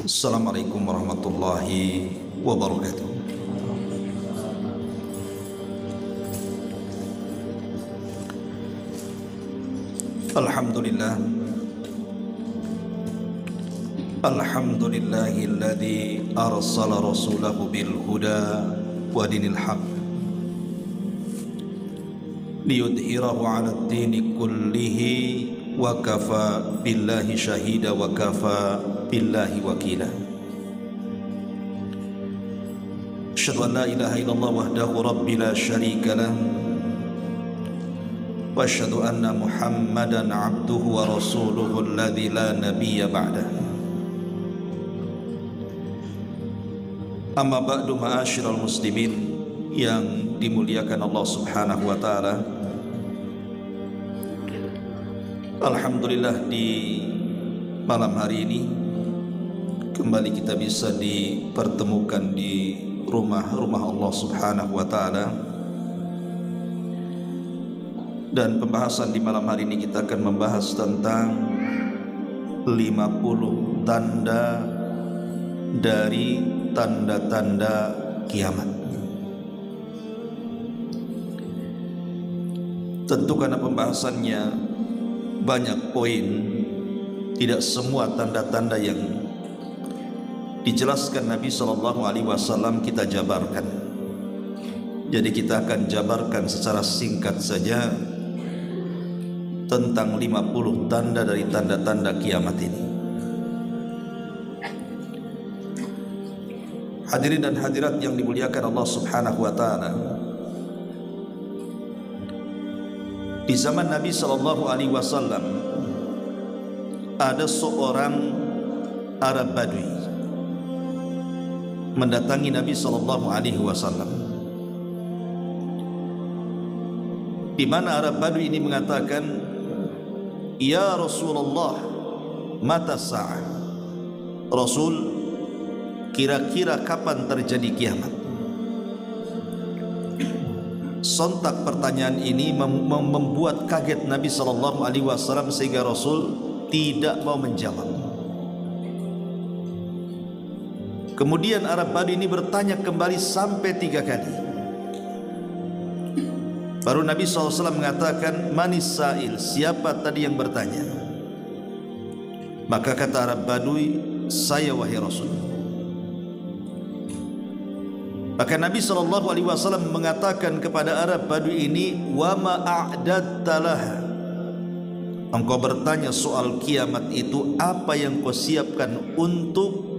Assalamualaikum warahmatullahi wabarakatuh. Alhamdulillah. Alhamdulillahilladzi arsala rasulahu bil huda wa dinil haq liyudhhirahu 'ala ad-dini kullihi wa kafa billahi shahida wa kafa billahi wakila. Asyhadu an la ilaha illallah wahdahu rabbi la syarika lah wa asyhadu anna Muhammadan 'abduhu wa rasuluhu alladzi la nabiyya ba'dah. Amma ba'du, ma'asyiral muslimin yang dimuliakan Allah Subhanahu wa taala. Alhamdulillah, di malam hari ini kembali kita bisa dipertemukan di rumah Allah Subhanahu wa taala. Dan pembahasan di malam hari ini kita akan membahas tentang 50 tanda dari tanda-tanda kiamat. Tentu karena pembahasannya banyak poin, tidak semua tanda-tanda yang dijelaskan Nabi SAW kita jabarkan. Jadi kita akan jabarkan secara singkat saja tentang 50 tanda dari tanda-tanda kiamat ini. Hadirin dan hadirat yang dimuliakan Allah Subhanahu wa taala, di zaman Nabi SAW ada seorang Arab Badui mendatangi Nabi SAW, di mana Arab Badui ini mengatakan, "Ya Rasulullah, mata sa'ah?" Rasul, kira-kira kapan terjadi kiamat? Sontak pertanyaan ini membuat kaget Nabi SAW sehingga Rasul tidak mau menjawab. Kemudian Arab Badui ini bertanya kembali sampai 3 kali. Baru Nabi SAW mengatakan, "Manis sa'il?" Siapa tadi yang bertanya? Maka kata Arab Badui, "Saya wahai Rasul." Maka Nabi SAW mengatakan kepada Arab Badui ini, "Wa ma a'dadta laha?" Engkau bertanya soal kiamat itu, apa yang kau siapkan untuk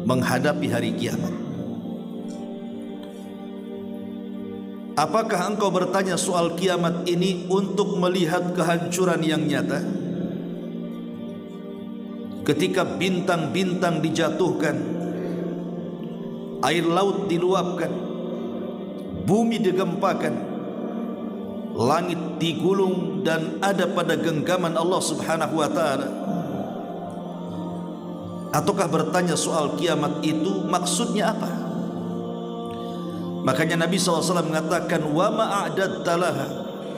menghadapi hari kiamat? Apakah engkau bertanya soal kiamat ini untuk melihat kehancuran yang nyata? Ketika bintang-bintang dijatuhkan, air laut diluapkan, bumi digempakan, langit digulung dan ada pada genggaman Allah Subhanahu wa taala. Ataukah bertanya soal kiamat itu maksudnya apa? Makanya Nabi SAW mengatakan, "Wa ma a'dadta laha?"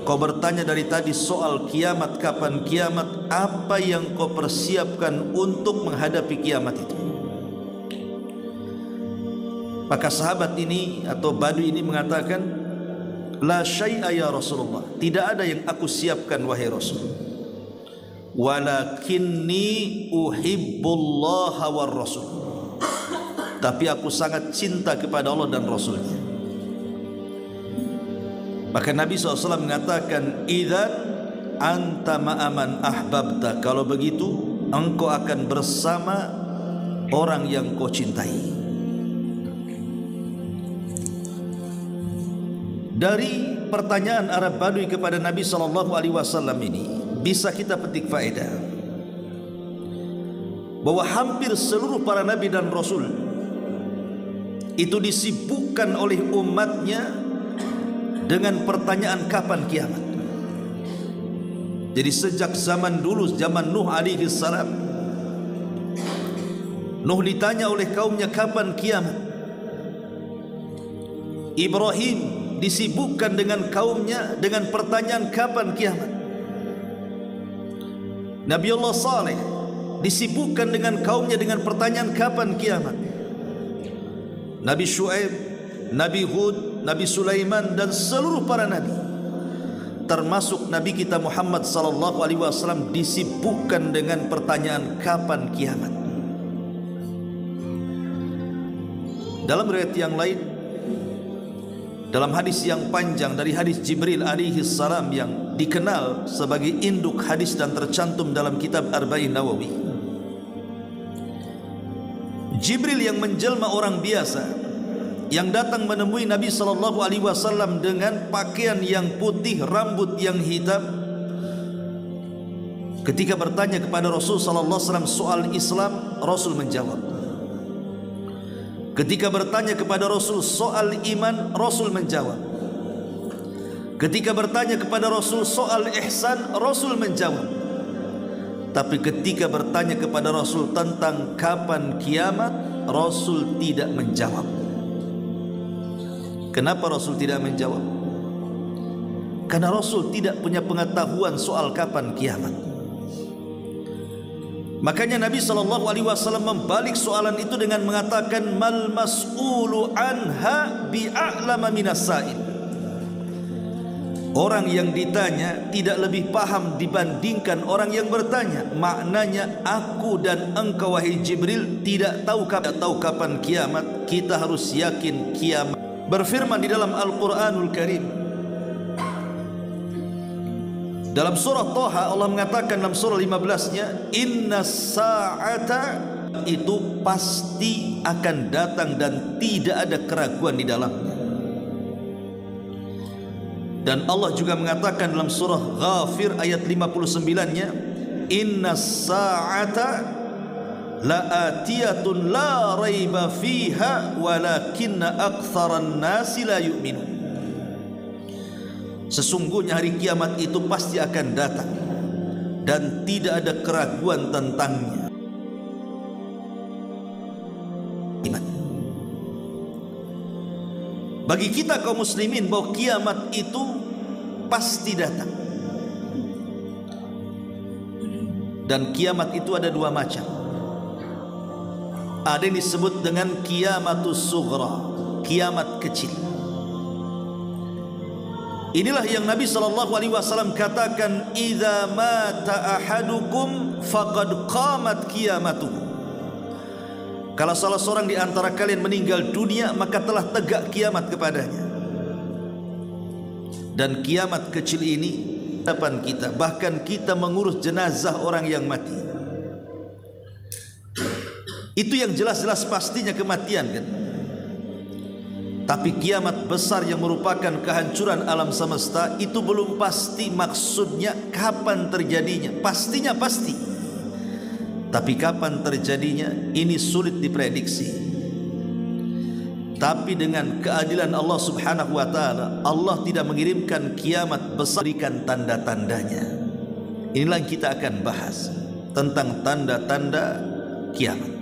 Kau bertanya dari tadi soal kiamat, kapan kiamat, apa yang kau persiapkan untuk menghadapi kiamat itu? Maka sahabat ini atau Badui ini mengatakan, "La syai'a ya Rasulullah." Tidak ada yang aku siapkan wahai Rasul. "Walakinni uhibbullaha war Rasul." Tapi aku sangat cinta kepada Allah dan Rasulnya. Maka Nabi SAW mengatakan, "Idzan anta ma'aman ahbabta." Kalau begitu engkau akan bersama orang yang kau cintai. Dari pertanyaan Arab Badui kepada Nabi SAW ini bisa kita petik faedah bahwa hampir seluruh para nabi dan rasul itu disibukkan oleh umatnya dengan pertanyaan kapan kiamat. Jadi sejak zaman dulu, zaman Nuh alaihi salam, Nuh ditanya oleh kaumnya kapan kiamat. Ibrahim disibukkan dengan kaumnya dengan pertanyaan kapan kiamat. Nabi Allah Saleh disibukkan dengan kaumnya dengan pertanyaan kapan kiamat. Nabi Syuaib, Nabi Hud, Nabi Sulaiman dan seluruh para nabi, termasuk Nabi kita Muhammad sallallahu alaihi wasallam, disibukkan dengan pertanyaan kapan kiamat. Dalam riwayat yang lain, dalam hadis yang panjang dari hadis Jibril alaihi salam yang dikenal sebagai induk hadis dan tercantum dalam kitab Arba'in Nawawi, Jibril yang menjelma orang biasa yang datang menemui Nabi sallallahu alaihi wasallam dengan pakaian yang putih, rambut yang hitam, ketika bertanya kepada Rasul sallallahu alaihi wasallam soal Islam, Rasul menjawab. Ketika bertanya kepada Rasul soal iman, Rasul menjawab. Ketika bertanya kepada Rasul soal ihsan, Rasul menjawab. Tapi ketika bertanya kepada Rasul tentang kapan kiamat, Rasul tidak menjawab. Kenapa Rasul tidak menjawab? Karena Rasul tidak punya pengetahuan soal kapan kiamat. Makanya Nabi SAW membalik soalan itu dengan mengatakan, mal mas'ulu anha bi'a'lama minas sa'il. Orang yang ditanya tidak lebih paham dibandingkan orang yang bertanya. Maknanya aku dan engkau wahai Jibril tidak tahu kapan kiamat. Kita harus yakin kiamat. Berfirman di dalam Al-Quranul Karim, dalam surah Thaha, Allah mengatakan dalam surah 15-nya, inna sa'ata, itu pasti akan datang dan tidak ada keraguan di dalamnya. Dan Allah juga mengatakan dalam surah Ghafir ayat 59-nya, inna sa'ata la'atiyatun la raiba fiha walakinna aktsaran nasi la yu'minun. Sesungguhnya hari kiamat itu pasti akan datang dan tidak ada keraguan tentangnya. Bagi kita kaum muslimin bahwa kiamat itu pasti datang. Dan kiamat itu ada dua macam. Ada yang disebut dengan kiamatus sughra, kiamat kecil. Inilah yang Nabi SAW katakan, idza mata ahadukum faqad qamat qiyamatuhu. Kalau salah seorang di antara kalian meninggal dunia, maka telah tegak kiamat kepadanya. Dan kiamat kecil ini depan kita, bahkan kita mengurus jenazah orang yang mati. Itu yang jelas-jelas pastinya kematian, kan? Tapi kiamat besar yang merupakan kehancuran alam semesta itu belum pasti. Maksudnya kapan terjadinya? Pastinya pasti, tapi kapan terjadinya ini sulit diprediksi. Tapi dengan keadilan Allah Subhanahu wa ta'ala, Allah tidak mengirimkan kiamat besar, berikan tanda-tandanya. Inilah yang kita akan bahas tentang tanda-tanda kiamat.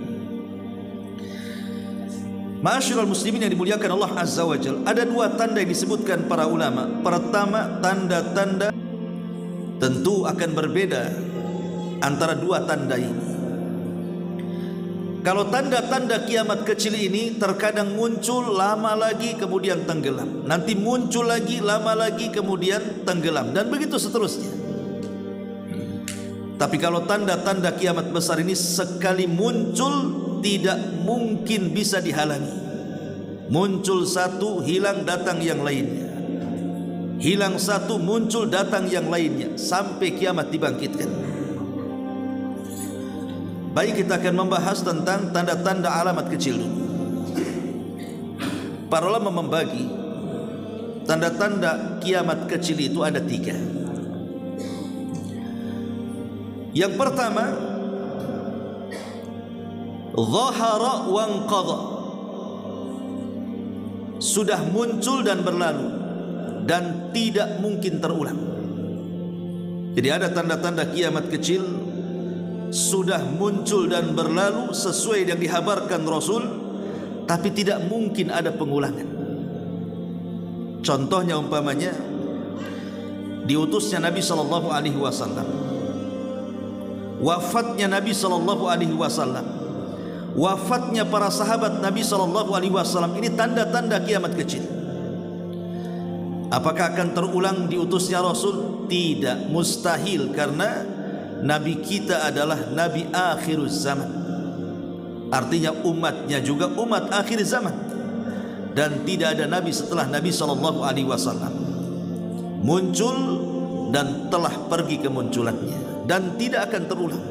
Ma'asyiral muslimin yang dimuliakan Allah Azza wa Jalla, ada dua tanda yang disebutkan para ulama. Pertama, tanda-tanda tentu akan berbeda antara dua tanda ini. Kalau tanda-tanda kiamat kecil ini terkadang muncul lama lagi kemudian tenggelam, nanti muncul lagi lama lagi kemudian tenggelam, dan begitu seterusnya. Tapi kalau tanda-tanda kiamat besar ini sekali muncul tidak mungkin bisa dihalangi. Muncul satu, hilang datang yang lainnya. Hilang satu, muncul datang yang lainnya, sampai kiamat dibangkitkan. Baik, kita akan membahas tentang tanda-tanda alamat kecil dulu. Para ulama membagi tanda-tanda kiamat kecil itu ada tiga. Yang pertama, zahara wanqadha, sudah muncul dan berlalu dan tidak mungkin terulang. Jadi ada tanda-tanda kiamat kecil sudah muncul dan berlalu sesuai yang dihabarkan Rasul, tapi tidak mungkin ada pengulangan. Contohnya umpamanya diutusnya Nabi SAW, wafatnya Nabi sallallahu alaihi wasallam, wafatnya para sahabat Nabi sallallahu alaihi wasallam, ini tanda-tanda kiamat kecil. Apakah akan terulang diutusnya Rasul? Tidak, mustahil, karena Nabi kita adalah Nabi akhiruz zaman. Artinya umatnya juga umat akhir zaman, dan tidak ada Nabi setelah Nabi sallallahu alaihi wasallam muncul dan telah pergi kemunculannya, dan tidak akan terulang.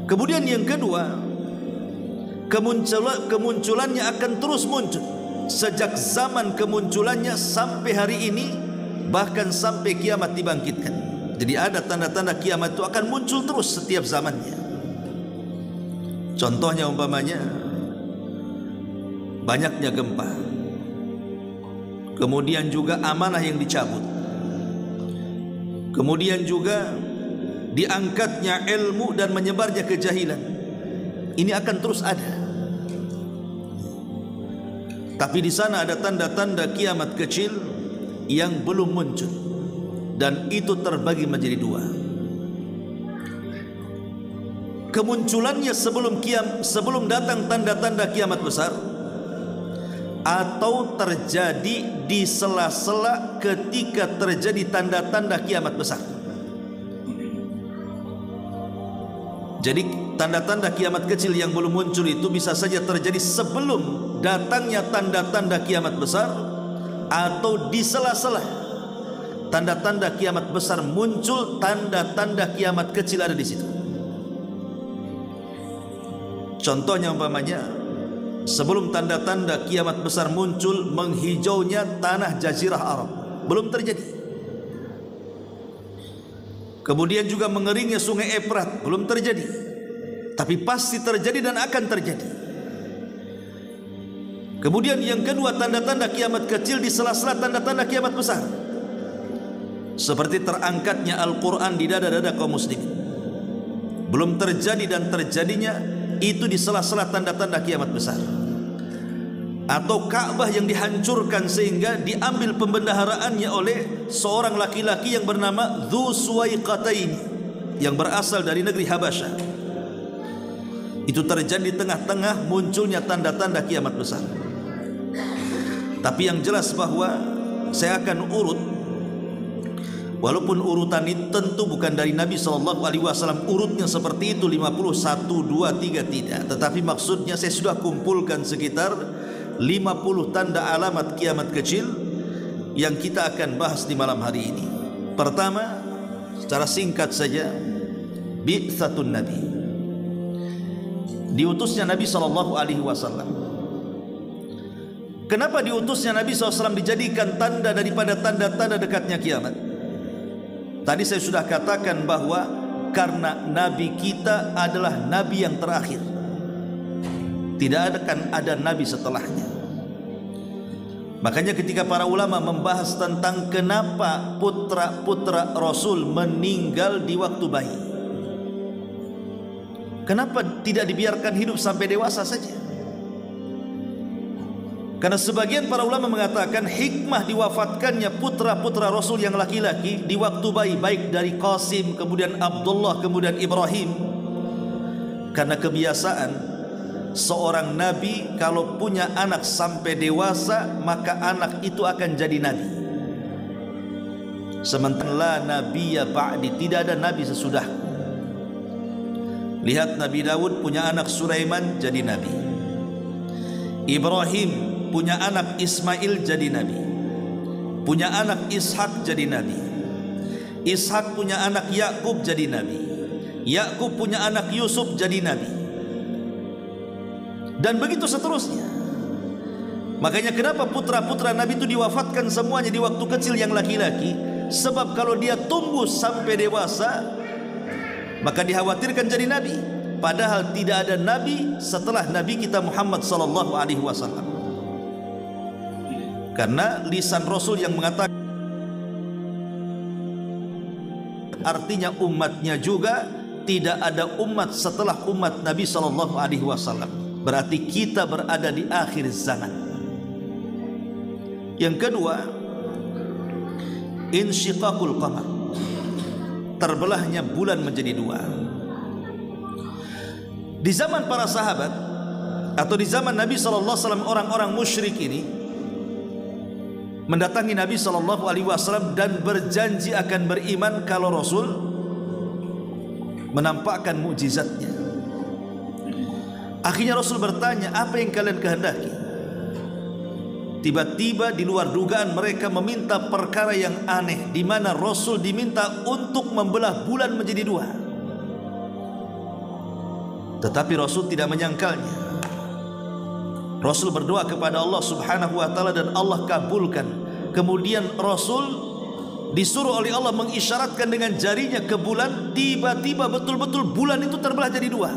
Kemudian yang kedua, kemunculannya akan terus muncul sejak zaman kemunculannya sampai hari ini, bahkan sampai kiamat dibangkitkan. Jadi ada tanda-tanda kiamat itu akan muncul terus setiap zamannya. Contohnya umpamanya banyaknya gempa, kemudian juga amanah yang dicabut, kemudian juga diangkatnya ilmu dan menyebarnya kejahilan. Ini akan terus ada. Tapi di sana ada tanda-tanda kiamat kecil yang belum muncul, dan itu terbagi menjadi dua. Kemunculannya sebelum datang tanda-tanda kiamat besar, atau terjadi di sela-sela ketika terjadi tanda-tanda kiamat besar. Jadi tanda-tanda kiamat kecil yang belum muncul itu bisa saja terjadi sebelum datangnya tanda-tanda kiamat besar, atau di sela-sela tanda-tanda kiamat besar muncul, tanda-tanda kiamat kecil ada di situ. Contohnya umpamanya sebelum tanda-tanda kiamat besar muncul, menghijaunya tanah jazirah Arab belum terjadi. Kemudian juga mengeringnya sungai Efrat belum terjadi, tapi pasti terjadi dan akan terjadi. Kemudian yang kedua, tanda-tanda kiamat kecil di sela-sela tanda-tanda kiamat besar, seperti terangkatnya Al-Quran di dada-dada kaum muslimin, belum terjadi dan terjadinya itu di sela-sela tanda-tanda kiamat besar. Atau Ka'bah yang dihancurkan sehingga diambil pembendaharaannya oleh seorang laki-laki yang bernama Dzu Suwaiqatain, yang berasal dari negeri Habasyah. Itu terjadi di tengah-tengah munculnya tanda-tanda kiamat besar. Tapi yang jelas bahwa saya akan urut, walaupun urutan itu tentu bukan dari Nabi SAW, urutnya seperti itu 51, 2, 3 tidak. Tetapi maksudnya saya sudah kumpulkan sekitar 50 tanda alamat kiamat kecil yang kita akan bahas di malam hari ini. Pertama, secara singkat saja, bi'tsatun Nabi, diutusnya Nabi SAW. Kenapa diutusnya Nabi SAW dijadikan tanda daripada tanda-tanda dekatnya kiamat? Tadi saya sudah katakan bahwa karena Nabi kita adalah Nabi yang terakhir, tidak akan ada Nabi setelahnya. Makanya ketika para ulama membahas tentang kenapa putra-putra Rasul meninggal di waktu bayi, kenapa tidak dibiarkan hidup sampai dewasa saja? Karena sebagian para ulama mengatakan hikmah diwafatkannya putra-putra Rasul yang laki-laki di waktu bayi, baik dari Qasim, kemudian Abdullah, kemudian Ibrahim, karena kebiasaan seorang nabi kalau punya anak sampai dewasa, maka anak itu akan jadi nabi. Sementara la nabiyya ba'di, tidak ada nabi sesudah. Lihat Nabi Daud punya anak Sulaiman jadi nabi, Ibrahim punya anak Ismail jadi nabi, punya anak Ishak jadi nabi, Ishak punya anak Yakub jadi nabi, Yakub punya anak Yusuf jadi nabi, dan begitu seterusnya. Makanya kenapa putra-putra Nabi itu diwafatkan semuanya di waktu kecil yang laki-laki? Sebab kalau dia tumbuh sampai dewasa, maka dikhawatirkan jadi nabi. Padahal tidak ada nabi setelah Nabi kita Muhammad sallallahu alaihi wasallam. Karena lisan Rasul yang mengatakan, artinya umatnya juga tidak ada umat setelah umat Nabi sallallahu alaihi wasallam. Berarti kita berada di akhir zaman. Yang kedua, insyiqaqul qamar, terbelahnya bulan menjadi dua. Di zaman para sahabat atau di zaman Nabi SAW, orang-orang musyrik ini mendatangi Nabi SAW dan berjanji akan beriman kalau Rasul menampakkan mukjizatnya. Akhirnya Rasul bertanya, apa yang kalian kehendaki? Tiba-tiba di luar dugaan mereka meminta perkara yang aneh, di mana Rasul diminta untuk membelah bulan menjadi dua. Tetapi Rasul tidak menyangkalnya. Rasul berdoa kepada Allah Subhanahu wa taala dan Allah kabulkan. Kemudian Rasul disuruh oleh Allah mengisyaratkan dengan jarinya ke bulan. Tiba-tiba betul-betul bulan itu terbelah jadi dua.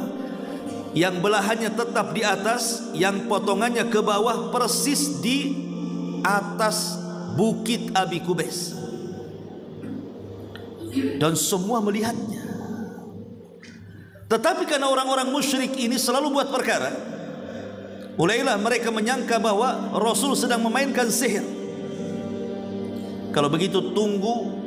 Yang belahannya tetap di atas, yang potongannya ke bawah, persis di atas bukit Abi Kubais. Dan semua melihatnya. Tetapi karena orang-orang musyrik ini selalu buat perkara, mulailah mereka menyangka bahwa Rasul sedang memainkan sihir. Kalau begitu tunggu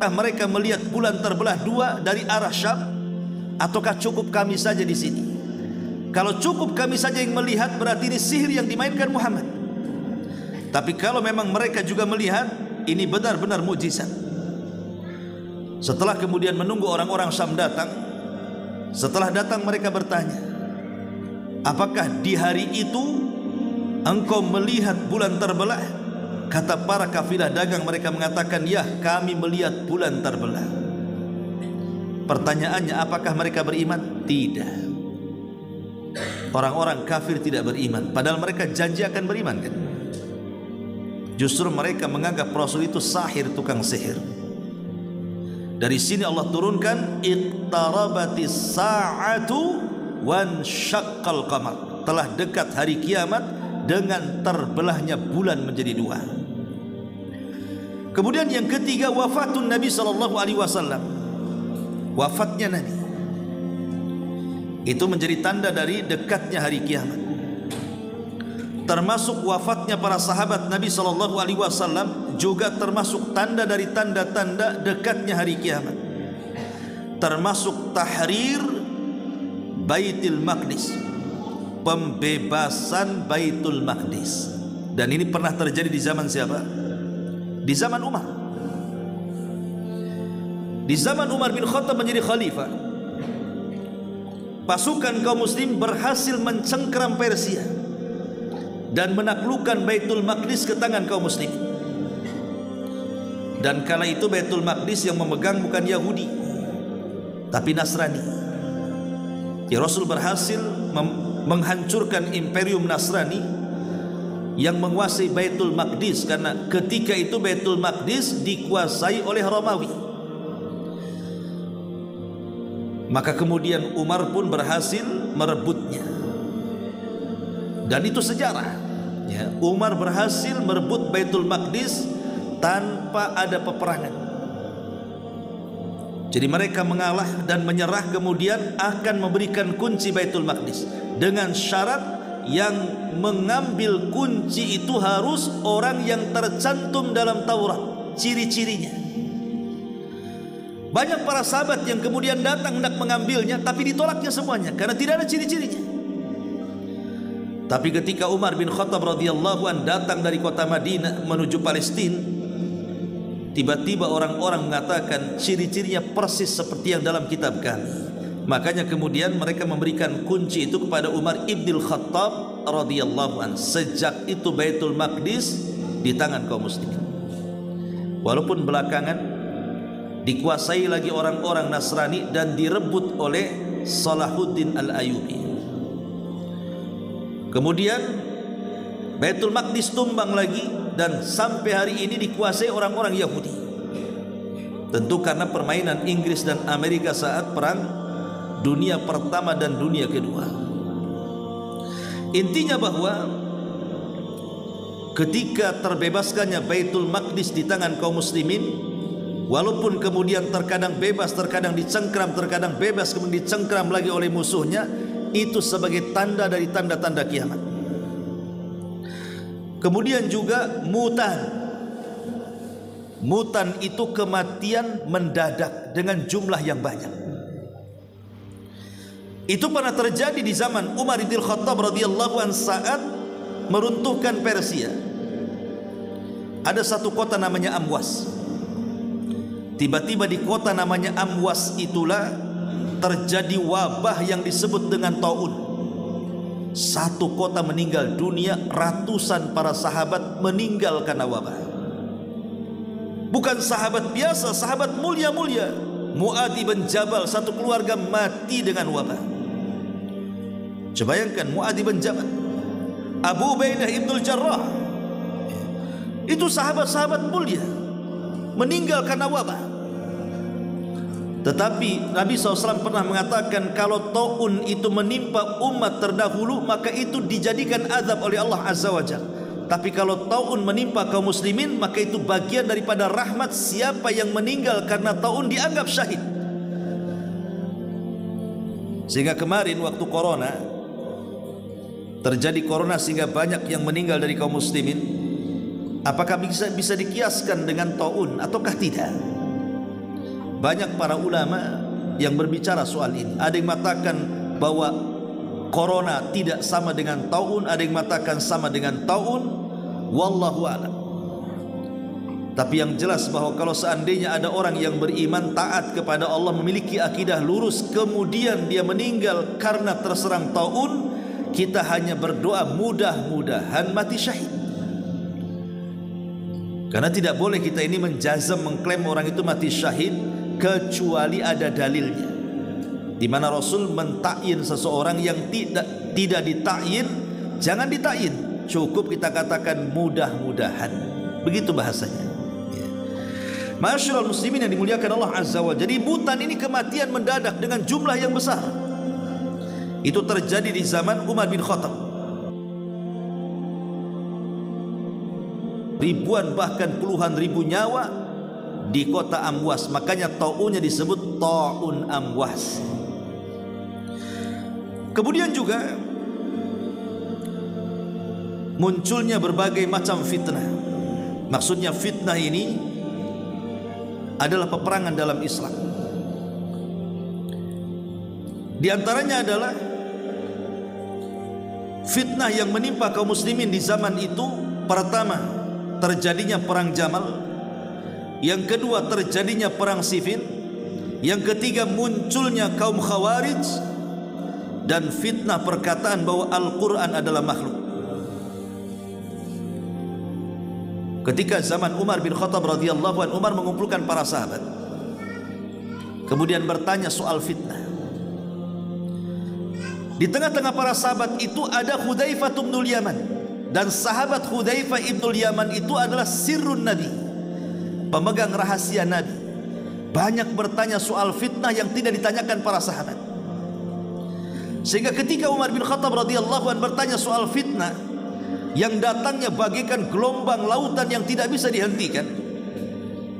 mereka melihat bulan terbelah dua dari arah Syam, ataukah cukup kami saja di sini? Kalau cukup kami saja yang melihat, berarti ini sihir yang dimainkan Muhammad. Tapi kalau memang mereka juga melihat, ini benar-benar mukjizat. Setelah kemudian menunggu orang-orang Syam datang, setelah datang mereka bertanya, apakah di hari itu engkau melihat bulan terbelah? Kata para kafilah dagang, mereka mengatakan, ya, kami melihat bulan terbelah. Pertanyaannya, apakah mereka beriman? Tidak. Orang-orang kafir tidak beriman, padahal mereka janji akan beriman kan? Justru mereka menganggap Rasul itu sahir, tukang sihir. Dari sini Allah turunkan, iqtarabatis sa'atu wansyaqqal qamar. Telah dekat hari kiamat dengan terbelahnya bulan menjadi dua. Kemudian yang ketiga, wafatun Nabi SAW. Wafatnya Nabi itu menjadi tanda dari dekatnya hari kiamat. Termasuk wafatnya para sahabat Nabi SAW juga termasuk tanda dari tanda-tanda dekatnya hari kiamat. Termasuk tahrir Baitul Maqdis, pembebasan Baitul Maqdis. Dan ini pernah terjadi di zaman siapa? Di zaman Umar. Di zaman Umar bin Khattab menjadi khalifah, pasukan kaum muslim berhasil mencengkeram Persia dan menaklukkan Baitul Maqdis ke tangan kaum muslim. Dan kala itu Baitul Maqdis yang memegang bukan Yahudi, tapi Nasrani. Ya, Rasul berhasil menghancurkan imperium Nasrani yang menguasai Baitul Maqdis, karena ketika itu Baitul Maqdis dikuasai oleh Romawi. Maka kemudian Umar pun berhasil merebutnya. Dan itu sejarah. Ya, Umar berhasil merebut Baitul Maqdis tanpa ada peperangan. Jadi mereka mengalah dan menyerah, kemudian akan memberikan kunci Baitul Maqdis dengan syarat yang mengambil kunci itu harus orang yang tercantum dalam Taurat, ciri-cirinya. Banyak para sahabat yang kemudian datang hendak mengambilnya, tapi ditolaknya semuanya karena tidak ada ciri-cirinya. Tapi ketika Umar bin Khattab radhiyallahu an datang dari kota Madinah menuju Palestina, tiba-tiba orang-orang mengatakan ciri-cirinya persis seperti yang dalam kitab kami. Makanya kemudian mereka memberikan kunci itu kepada Umar ibn Khattab radhiyallahu an. Sejak itu Baitul Maqdis di tangan kaum muslimin. Walaupun belakangan dikuasai lagi orang-orang Nasrani dan direbut oleh Salahuddin Al-Ayyubi. Kemudian Baitul Maqdis tumbang lagi dan sampai hari ini dikuasai orang-orang Yahudi. Tentu karena permainan Inggris dan Amerika saat perang dunia pertama dan dunia kedua. Intinya bahwa ketika terbebaskannya Baitul Maqdis di tangan kaum muslimin, walaupun kemudian terkadang bebas, terkadang dicengkram, terkadang bebas, kemudian dicengkram lagi oleh musuhnya, itu sebagai tanda dari tanda-tanda kiamat. Kemudian juga Mu'tah Mutan itu kematian mendadak dengan jumlah yang banyak. Itu pernah terjadi di zaman Umar bin Khattab radhiyallahu anhu saat meruntuhkan Persia. Ada satu kota namanya Amwas. Tiba-tiba di kota namanya Amwas itulah terjadi wabah yang disebut dengan taun. Satu kota meninggal dunia, ratusan para sahabat meninggal karena wabah. Bukan sahabat biasa, sahabat mulia-mulia. Mu'adz bin Jabal, satu keluarga mati dengan wabah. Coba bayangkan Mu'adz bin Jabal, Abu Ubaidah ibnul Jarrah, itu sahabat-sahabat mulia meninggal karena wabah. Tetapi Nabi SAW pernah mengatakan, kalau taun itu menimpa umat terdahulu, maka itu dijadikan azab oleh Allah Azza wa Jalla. Tapi kalau taun menimpa kaum muslimin, maka itu bagian daripada rahmat. Siapa yang meninggal karena taun dianggap syahid. Sehingga kemarin waktu corona, terjadi corona sehingga banyak yang meninggal dari kaum muslimin. Apakah bisa dikiaskan dengan taun ataukah tidak? Banyak para ulama yang berbicara soal ini. Ada yang mengatakan bahwa corona tidak sama dengan taun, ada yang mengatakan sama dengan taun. Wallahu a'lam. Tapi yang jelas bahwa kalau seandainya ada orang yang beriman, taat kepada Allah, memiliki akidah lurus, kemudian dia meninggal karena terserang taun, kita hanya berdoa mudah-mudahan mati syahid. Karena tidak boleh kita ini menjazam, mengklaim orang itu mati syahid kecuali ada dalilnya. Di mana Rasul mentakyin seseorang yang tidak ditakyin, jangan ditakyin, cukup kita katakan mudah-mudahan. Begitu bahasanya. Masyaallah muslimin yang dimuliakan Allah Azza wa Jalla. Jadi mutan ini kematian mendadak dengan jumlah yang besar. Itu terjadi di zaman Umar bin Khattab. Ribuan bahkan puluhan ribu nyawa di kota Amwas. Makanya taunnya disebut taun Amwas. Kemudian juga munculnya berbagai macam fitnah. Maksudnya fitnah ini adalah peperangan dalam Islam. Di antaranya adalah fitnah yang menimpa kaum muslimin di zaman itu. Pertama, terjadinya perang Jamal. Yang kedua, terjadinya perang sifin. Yang ketiga, munculnya kaum Khawarij. Dan fitnah perkataan bahwa Al-Quran adalah makhluk. Ketika zaman Umar bin Khattab radhiyallahu anhu, Umar mengumpulkan para sahabat, kemudian bertanya soal fitnah. Di tengah-tengah para sahabat itu ada Hudzaifah bin Yaman. Dan sahabat Hudzaifah bin Yaman itu adalah sirrun Nabi, pemegang rahasia Nabi. Banyak bertanya soal fitnah yang tidak ditanyakan para sahabat. Sehingga ketika Umar bin Khattab radhiyallahu anhu bertanya soal fitnah yang datangnya bagaikan gelombang lautan yang tidak bisa dihentikan,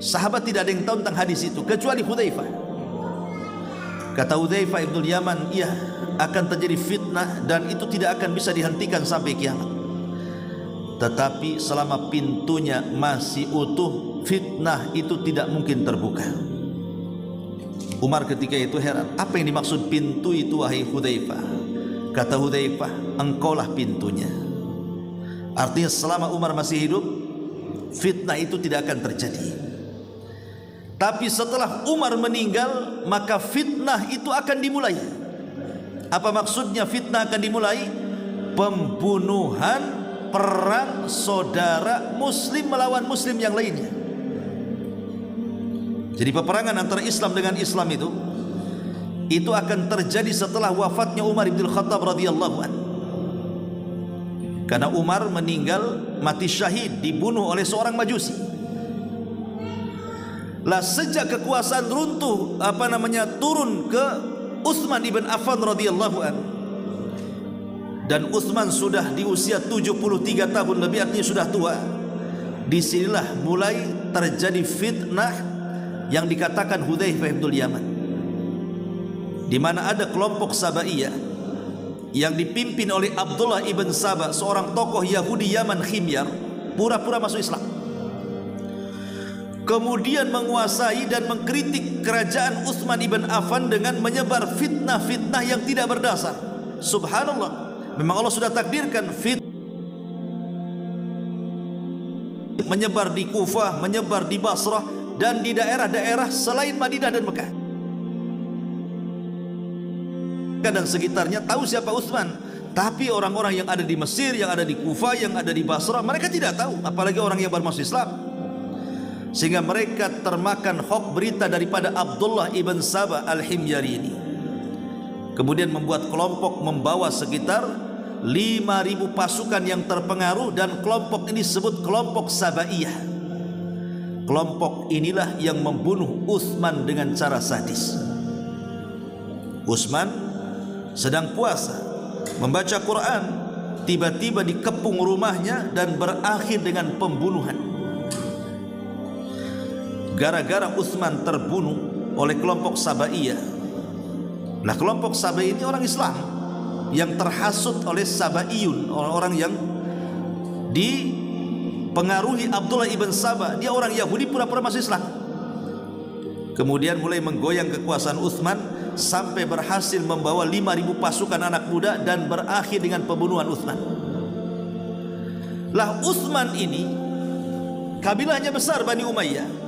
sahabat tidak ada yang tahu tentang hadis itu kecuali Hudzaifah. Kata Hudzaifah bin Yaman, iya, akan terjadi fitnah dan itu tidak akan bisa dihentikan sampai kiamat. Tetapi selama pintunya masih utuh, fitnah itu tidak mungkin terbuka. Umar ketika itu heran, apa yang dimaksud pintu itu wahai Hudzaifah? Kata Hudzaifah, engkaulah pintunya. Artinya selama Umar masih hidup, fitnah itu tidak akan terjadi. Tapi setelah Umar meninggal, maka fitnah itu akan dimulai. Apa maksudnya fitnah akan dimulai? Pembunuhan, perang saudara muslim melawan muslim yang lainnya. Jadi peperangan antara Islam dengan Islam itu akan terjadi setelah wafatnya Umar bin Khattab radhiyallahu anhu. Karena Umar meninggal mati syahid, dibunuh oleh seorang Majusi. Lah sejak kekuasaan runtuh turun ke Utsman ibn Affan radhiyallahu anhu, dan Utsman sudah di usia 73 tahun lebih, artinya sudah tua. Disinilah mulai terjadi fitnah yang dikatakan Hudzaifah bin Yaman, di mana ada kelompok Sabaiyah yang dipimpin oleh Abdullah ibn Saba, seorang tokoh Yahudi Yaman Khimyar, pura-pura masuk Islam. kemudian menguasai dan mengkritik kerajaan Utsman ibn Affan dengan menyebar fitnah-fitnah yang tidak berdasar. Subhanallah, memang Allah sudah takdirkan fitnah menyebar di Kufah, menyebar di Basrah dan di daerah-daerah selain Madinah dan Mekah dan sekitarnya. Tahu siapa Utsman, tapi orang-orang yang ada di Mesir, yang ada di Kufah, yang ada di Basrah, mereka tidak tahu, apalagi orang yang baru masuk Islam. Sehingga mereka termakan hoax berita daripada Abdullah ibn Sabah al-Himyari ini. Kemudian membuat kelompok membawa sekitar 5.000 pasukan yang terpengaruh, dan kelompok ini disebut kelompok Sabaiyah. Kelompok inilah yang membunuh Utsman dengan cara sadis. Utsman sedang puasa, membaca Quran, tiba-tiba dikepung rumahnya dan berakhir dengan pembunuhan. Gara-gara Utsman terbunuh oleh kelompok Sabaiyah. Nah, kelompok Sabaiyah ini orang Islam yang terhasut oleh Sabaiyun, orang-orang yang dipengaruhi Abdullah ibn Sabah. Dia orang Yahudi pura-pura masuk Islam. Kemudian mulai menggoyang kekuasaan Utsman sampai berhasil membawa 5.000 pasukan anak muda dan berakhir dengan pembunuhan Utsman. Lah, Utsman ini kabilahnya besar, Bani Umayyah.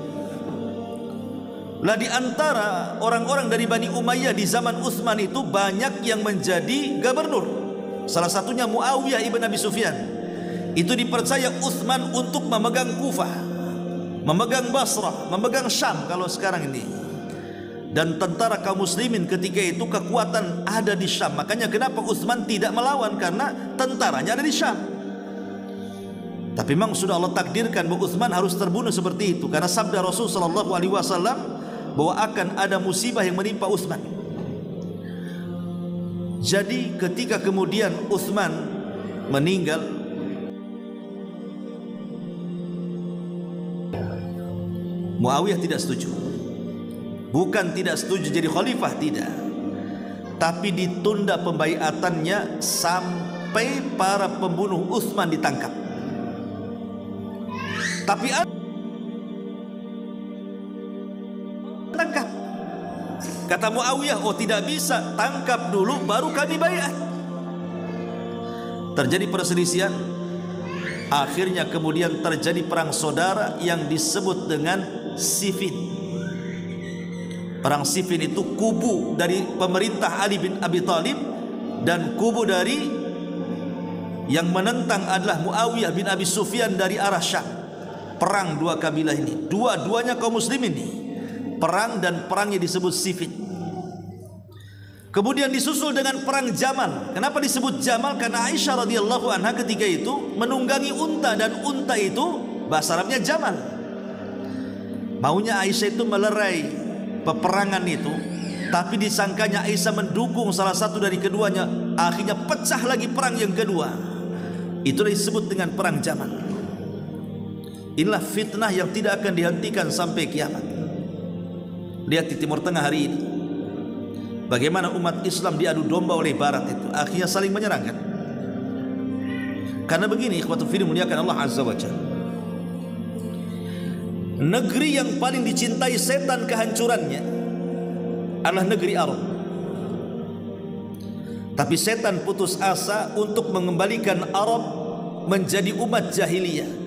Lah, di antara orang-orang dari Bani Umayyah di zaman Utsman itu banyak yang menjadi gubernur. Salah satunya Muawiyah ibn Abi Sufyan. Itu dipercaya Utsman untuk memegang Kufah, memegang Basrah, memegang Syam kalau sekarang ini. Dan tentara kaum muslimin ketika itu kekuatan ada di Syam. Makanya kenapa Utsman tidak melawan, karena tentaranya ada di Syam. Tapi memang sudah Allah takdirkan bahwa Utsman harus terbunuh seperti itu, karena sabda Rasul sallallahu alaihi wasallam bahwa akan ada musibah yang menimpa Utsman. Jadi ketika kemudian Utsman meninggal, Muawiyah tidak setuju. Bukan tidak setuju jadi khalifah, tidak, tapi ditunda pembaiatannya sampai para pembunuh Utsman ditangkap. Tapi tangkap. Kata Muawiyah, oh tidak bisa, tangkap dulu baru kami baiat. Terjadi perselisihan. Akhirnya kemudian terjadi perang saudara yang disebut dengan Siffin. Perang Siffin itu kubu dari pemerintah Ali bin Abi Thalib dan kubu dari yang menentang adalah Muawiyah bin Abi Sufyan dari arah Syam. Perang dua kabilah ini, dua-duanya kaum muslimin ini. Perang, dan perangnya disebut Siffin. Kemudian disusul dengan perang Jamal. Kenapa disebut Jamal? Karena Aisyah radhiyallahu anha ketika itu menunggangi unta, dan unta itu bahasa Arabnya Jamal. Maunya Aisyah itu melerai peperangan itu, tapi disangkanya Aisyah mendukung salah satu dari keduanya. Akhirnya pecah lagi perang yang kedua. Itu disebut dengan perang Jamal. Inilah fitnah yang tidak akan dihentikan sampai kiamat. Lihat di Timur Tengah hari ini, bagaimana umat Islam diadu domba oleh Barat itu, akhirnya saling menyerang kan? Karena begini, ikhwatul fillah muliakan Allah azza wa jalla, negeri yang paling dicintai setan kehancurannya adalah negeri Arab. Tapi setan putus asa untuk mengembalikan Arab menjadi umat jahiliyah.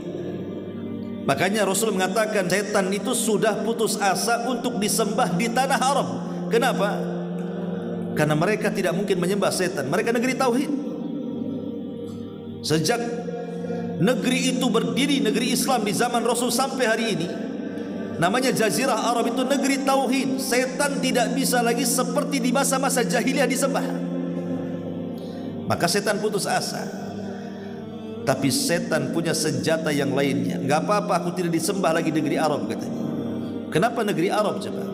Makanya Rasul mengatakan setan itu sudah putus asa untuk disembah di tanah Arab. Kenapa? Karena mereka tidak mungkin menyembah setan. Mereka negeri tauhid. Sejak negeri itu berdiri, negeri Islam di zaman Rasul sampai hari ini, namanya Jazirah Arab, itu negeri tauhid. Setan tidak bisa lagi seperti di masa-masa jahiliyah disembah. Maka setan putus asa. Tapi setan punya senjata yang lainnya. Enggak apa-apa aku tidak disembah lagi negeri Arab, katanya. Kenapa negeri Arab coba?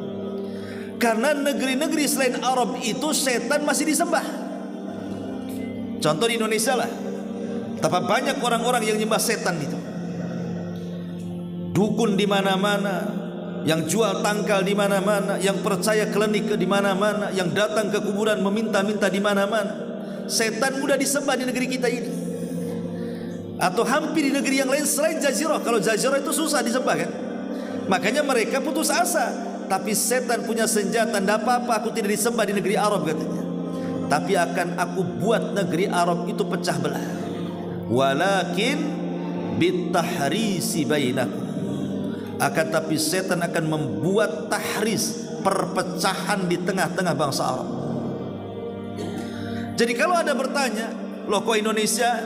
Karena negeri-negeri selain Arab itu setan masih disembah. Contoh di Indonesia lah, betapa banyak orang-orang yang nyembah setan itu. Dukun di mana-mana, yang jual tangkal di mana-mana, yang percaya klinik di mana-mana, yang datang ke kuburan meminta-minta di mana-mana. Setan mudah disembah di negeri kita ini. Atau hampir di negeri yang lain selain Jazirah. Kalau Jazirah itu susah disembah kan? Makanya mereka putus asa. Tapi setan punya senjata, tidak apa-apa aku tidak disembah di negeri Arab katanya, tapi akan aku buat negeri Arab itu pecah belah. Walakin bitahrisi bainakum, akan tapi setan akan membuat tahris, perpecahan di tengah-tengah bangsa Arab. Jadi kalau ada bertanya, loh kok Indonesia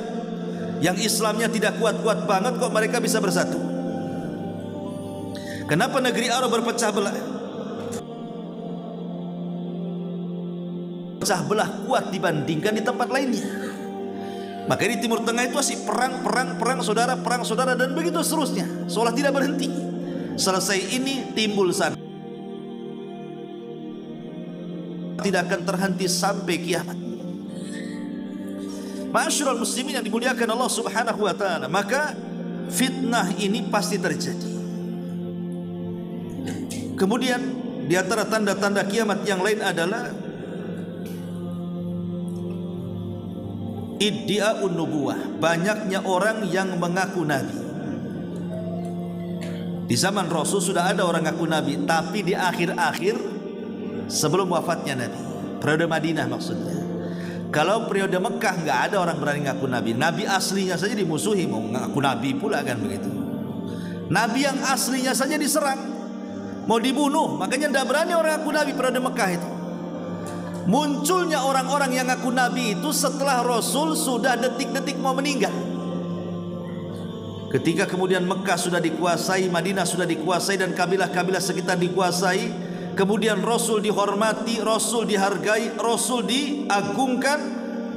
yang Islamnya tidak kuat-kuat banget kok mereka bisa bersatu? Kenapa negeri Arab berpecah belah? Pecah belah kuat dibandingkan di tempat lainnya. Maka di Timur Tengah itu masih perang saudara, dan begitu seterusnya, seolah tidak berhenti. Selesai ini timbul sana, tidak akan terhenti sampai kiamat. Ma'asyiral muslimin yang dimuliakan Allah Subhanahu wa taala, maka fitnah ini pasti terjadi. Kemudian di antara tanda-tanda kiamat yang lain adalah iddia'un nubuwah, banyaknya orang yang mengaku nabi. Di zaman Rasul sudah ada orang ngaku nabi, tapi di akhir-akhir sebelum wafatnya Nabi, periode Madinah maksudnya. Kalau periode Mekah nggak ada orang berani ngaku nabi. Nabi aslinya saja dimusuhi, mau ngaku nabi pula kan begitu. Nabi yang aslinya saja diserang, mau dibunuh, makanya tidak berani orang ngaku nabi periode Mekah itu. Munculnya orang-orang yang ngaku nabi itu setelah Rasul sudah detik-detik mau meninggal. Ketika kemudian Mekah sudah dikuasai, Madinah sudah dikuasai, dan kabilah-kabilah sekitar dikuasai, kemudian Rasul dihormati, Rasul dihargai, Rasul diagungkan,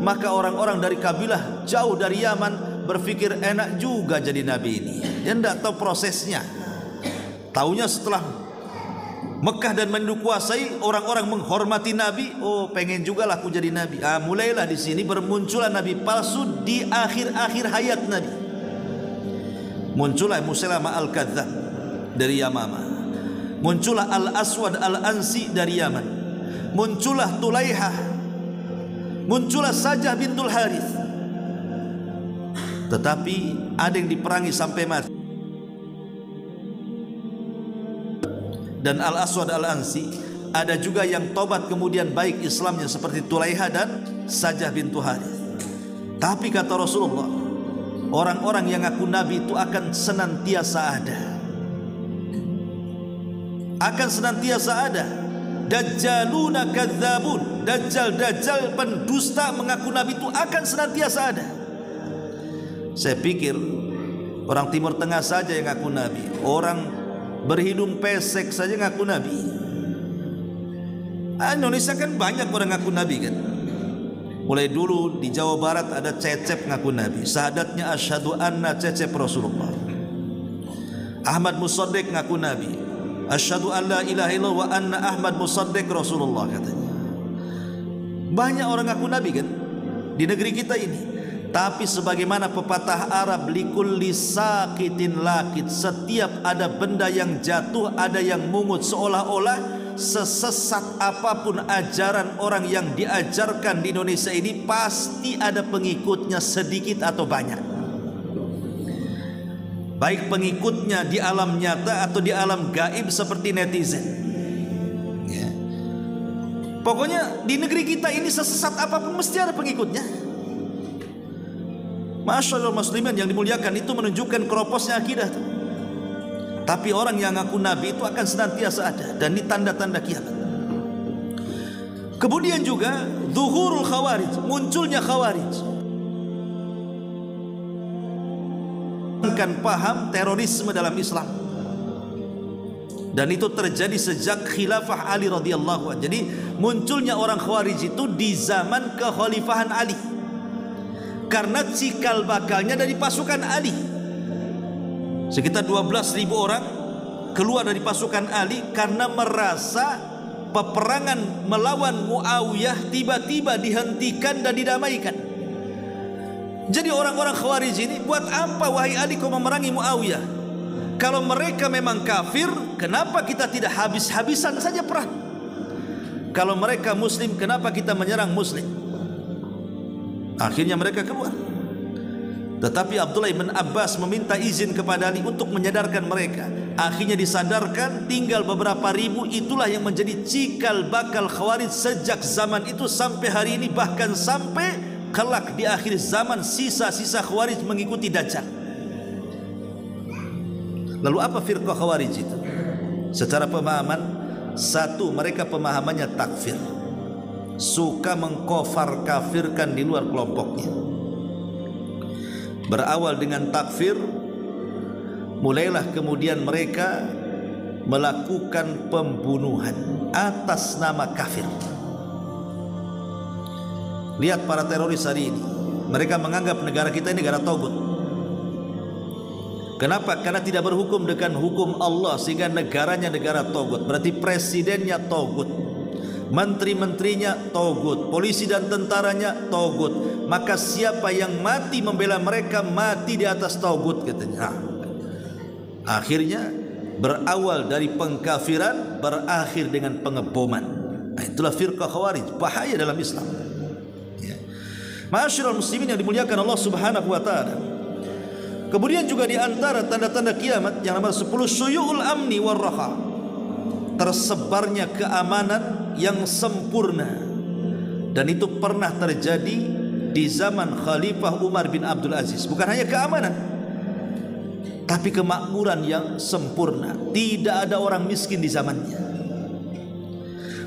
maka orang-orang dari kabilah jauh dari Yaman berpikir enak juga jadi nabi ini. Dia tidak tahu prosesnya. Taunya setelah Mekah dan Madinah dikuasai, orang-orang menghormati Nabi. Oh, pengen juga lah aku jadi Nabi. Mulailah di sini bermunculan Nabi palsu di akhir-akhir hayat Nabi. Muncullah Musailamah al-Kadzdzab dari Yamamah. Muncullah Al-Aswad Al-Ansi dari Yaman. Muncullah Tulaihah. Muncullah Sajah bintul Harith. Tetapi ada yang diperangi sampai mati. Dan Al-Aswad Al-Ansi, ada juga yang tobat kemudian baik Islamnya seperti Tulaihah dan Sajah bintu Harith. Tapi kata Rasulullah, orang-orang yang ngaku nabi itu akan senantiasa ada. Akan senantiasa ada. Dajjaluna kadzabun, dajjal-dajjal pendusta mengaku nabi itu akan senantiasa ada. Saya pikir orang Timur Tengah saja yang ngaku nabi, orang berhidung pesek saja ngaku nabi. Indonesia kan banyak orang ngaku nabi kan. Mulai dulu di Jawa Barat ada Cecep ngaku nabi, syahadatnya asyhadu anna Cecep Rasulullah. Ahmad Musaddiq ngaku nabi, asyhadu an la ilaha illallah wa anna Ahmad Musaddiq Rasulullah katanya. Banyak orang ngaku nabi kan di negeri kita ini. Tapi sebagaimana pepatah Arab, likulli saqitin lakit, setiap ada benda yang jatuh ada yang mungut, seolah-olah sesesat apapun ajaran orang yang diajarkan di Indonesia ini pasti ada pengikutnya sedikit atau banyak. Baik pengikutnya di alam nyata atau di alam gaib seperti netizen ya. Pokoknya di negeri kita ini sesesat apapun mesti ada pengikutnya. Masyaallah muslimin yang dimuliakan, itu menunjukkan keroposnya akidah tuh. Tapi orang yang ngaku nabi itu akan senantiasa ada, dan ini tanda-tanda kiamat. Kemudian juga zuhurul khawarij, munculnya khawarij. Kan paham terorisme dalam Islam. Dan itu terjadi sejak khilafah Ali radhiyallahu anhu. Jadi munculnya orang khawarij itu di zaman kekhalifahan Ali. Karena cikal bakalnya dari pasukan Ali. Sekitar 12.000 orang keluar dari pasukan Ali karena merasa peperangan melawan Muawiyah tiba-tiba dihentikan dan didamaikan. Jadi orang-orang Khawarij ini, buat apa wahai Ali kau memerangi Muawiyah? Kalau mereka memang kafir, kenapa kita tidak habis-habisan saja perang? Kalau mereka muslim, kenapa kita menyerang muslim? Akhirnya mereka keluar. Tetapi Abdullah bin Abbas meminta izin kepada Ali untuk menyadarkan mereka, Akhirnya disadarkan, tinggal beberapa ribu. Itulah yang menjadi cikal bakal Khawarij sejak zaman itu sampai hari ini, bahkan sampai kelak di akhir zaman sisa-sisa Khawarij mengikuti Dajjal. Lalu apa firqah Khawarij itu? Secara pemahaman, satu, mereka pemahamannya takfir, suka mengkafir kafirkan di luar kelompoknya. Berawal dengan takfir, mulailah kemudian mereka melakukan pembunuhan atas nama kafir. Lihat para teroris hari ini, mereka menganggap negara kita ini negara tauhid. Kenapa? Karena tidak berhukum dengan hukum Allah, sehingga negaranya negara tauhid. Berarti presidennya tauhid, menteri-menterinya tauhid, polisi dan tentaranya tauhid. Maka siapa yang mati membela mereka mati di atas tauhid, katanya. Akhirnya berawal dari pengkafiran, berakhir dengan pengeboman. Itulah firqah Khawarij, bahaya dalam Islam. Ma'asyiral muslimin yang dimuliakan Allah Subhanahu wa taala. Kemudian juga di antara tanda-tanda kiamat yang nomor 10, syuyu'ul amni war raha, tersebarnya keamanan yang sempurna. Dan itu pernah terjadi di zaman Khalifah Umar bin Abdul Aziz. Bukan hanya keamanan, tapi kemakmuran yang sempurna. Tidak ada orang miskin di zamannya.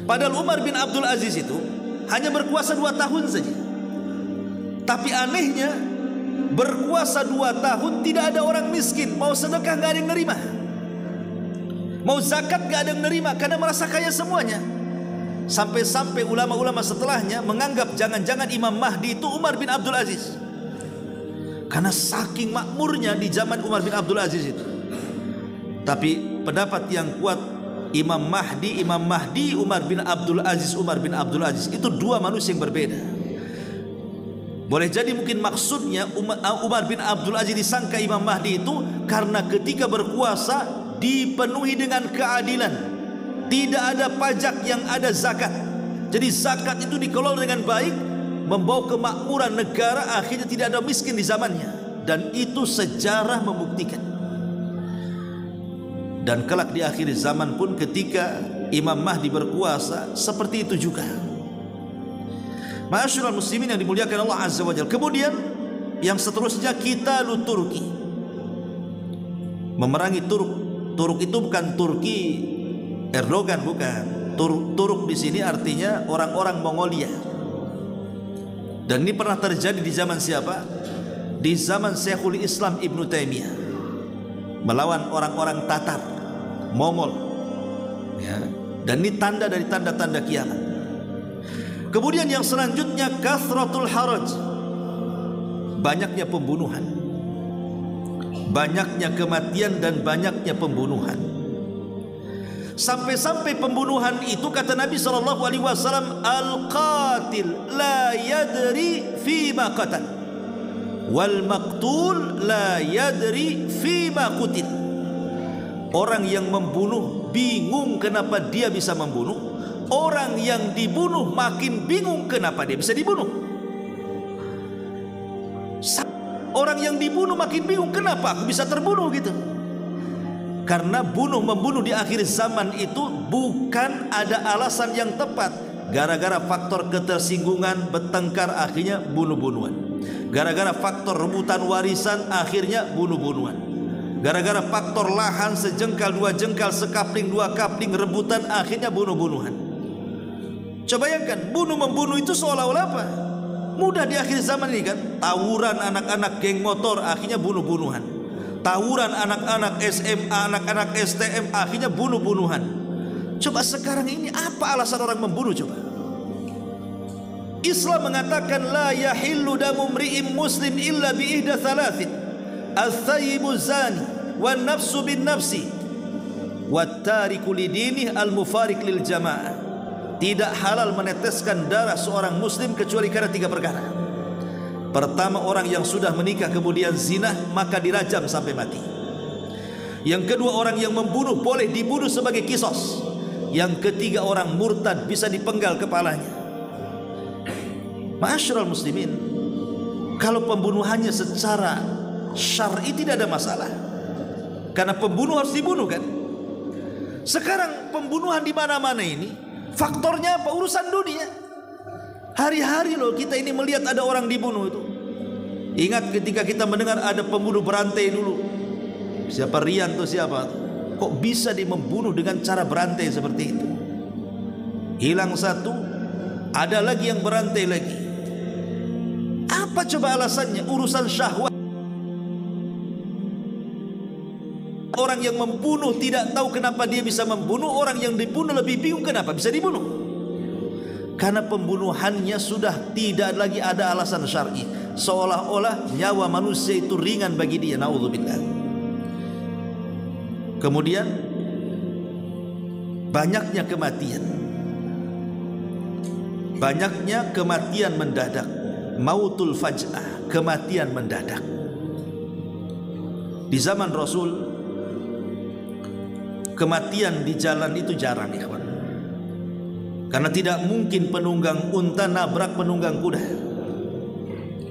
Padahal Umar bin Abdul Aziz itu hanya berkuasa 2 tahun saja. Tapi anehnya, berkuasa 2 tahun tidak ada orang miskin. Mau sedekah gak ada yang nerima, mau zakat gak ada yang nerima, karena merasa kaya semuanya. Sampai-sampai ulama-ulama setelahnya menganggap jangan-jangan Imam Mahdi itu Umar bin Abdul Aziz, karena saking makmurnya di zaman Umar bin Abdul Aziz itu. Tapi pendapat yang kuat, Imam Mahdi, Umar bin Abdul Aziz itu 2 manusia yang berbeda. Boleh jadi mungkin maksudnya Umar bin Abdul Aziz disangka Imam Mahdi itu karena ketika berkuasa dipenuhi dengan keadilan, tidak ada pajak yang ada zakat. Jadi zakat itu dikelola dengan baik, membawa kemakmuran negara, akhirnya tidak ada miskin di zamannya. Dan itu sejarah membuktikan. Dan kelak di akhir zaman pun ketika Imam Mahdi berkuasa, seperti itu juga. Ma'asyiral muslimin yang dimuliakan Allah Azza wa Jalla. Kemudian yang seterusnya, Qitalu Turki, memerangi Turk. Turk itu bukan Turki Erdogan, bukan. Turk di sini artinya orang-orang Mongolia. Dan ini pernah terjadi di zaman siapa? Di zaman Syekhul Islam Ibn Taimiyah, melawan orang-orang Tatar, Mongol, ya. Dan ini tanda dari tanda-tanda kiamat. Kemudian yang selanjutnya, kathratul haraj, banyaknya pembunuhan, banyaknya kematian dan banyaknya pembunuhan. Sampai-sampai pembunuhan itu kata Nabi SAW, al-qatil la yadri fima qatal, wal maqtul la yadri fima qutil. Orang yang membunuh bingung kenapa dia bisa membunuh. Orang yang dibunuh makin bingung kenapa dia bisa dibunuh. Orang yang dibunuh makin bingung kenapa aku bisa terbunuh gitu. Karena membunuh di akhir zaman itu bukan ada alasan yang tepat. Gara-gara faktor ketersinggungan, bertengkar, akhirnya bunuh-bunuhan. Gara-gara faktor rebutan warisan, akhirnya bunuh-bunuhan. Gara-gara faktor lahan sejengkal, 2 jengkal, sekapling, 2 kapling, rebutan, akhirnya bunuh-bunuhan. Coba bayangkan, membunuh itu seolah-olah apa? Mudah di akhir zaman ini kan. Tawuran anak-anak geng motor, akhirnya bunuh-bunuhan. Tawuran anak-anak SMA, anak-anak STM, akhirnya bunuh-bunuhan. Coba sekarang ini apa alasan orang membunuh coba? Islam mengatakan la yahillu damu mri'in muslim illa bi ihda thalathin, al-thayyibu zani, wan nafsu bin nafsi, wat tariku lidinih al-mufariq lil jamaah. Tidak halal meneteskan darah seorang muslim kecuali karena 3 perkara. Pertama, orang yang sudah menikah kemudian zina, maka dirajam sampai mati. Yang kedua, orang yang membunuh boleh dibunuh sebagai kisos. Yang ketiga, orang murtad bisa dipenggal kepalanya. Ma'asyiral muslimin, kalau pembunuhannya secara syar'i tidak ada masalah. Karena pembunuh harus dibunuh kan. Sekarang pembunuhan di mana-mana ini faktornya apa? Urusan dunia. Hari-hari loh kita ini melihat ada orang dibunuh itu. Ingat ketika kita mendengar ada pembunuh berantai dulu. Siapa Rian tuh siapa? Kok bisa dia membunuh dengan cara berantai seperti itu? Hilang satu, ada lagi yang berantai lagi. Apa coba alasannya? Urusan syahwat. Orang yang membunuh tidak tahu kenapa dia bisa membunuh. Orang yang dibunuh lebih bingung kenapa bisa dibunuh. Karena pembunuhannya sudah tidak lagi ada alasan syar'i. Seolah-olah nyawa manusia itu ringan bagi dia. Na'udzubillah. Kemudian banyaknya kematian. Banyaknya kematian mendadak. Mautul faj'ah, kematian mendadak. Di zaman Rasul, kematian di jalan itu jarang, ikhwan. Karena tidak mungkin penunggang unta nabrak penunggang kuda.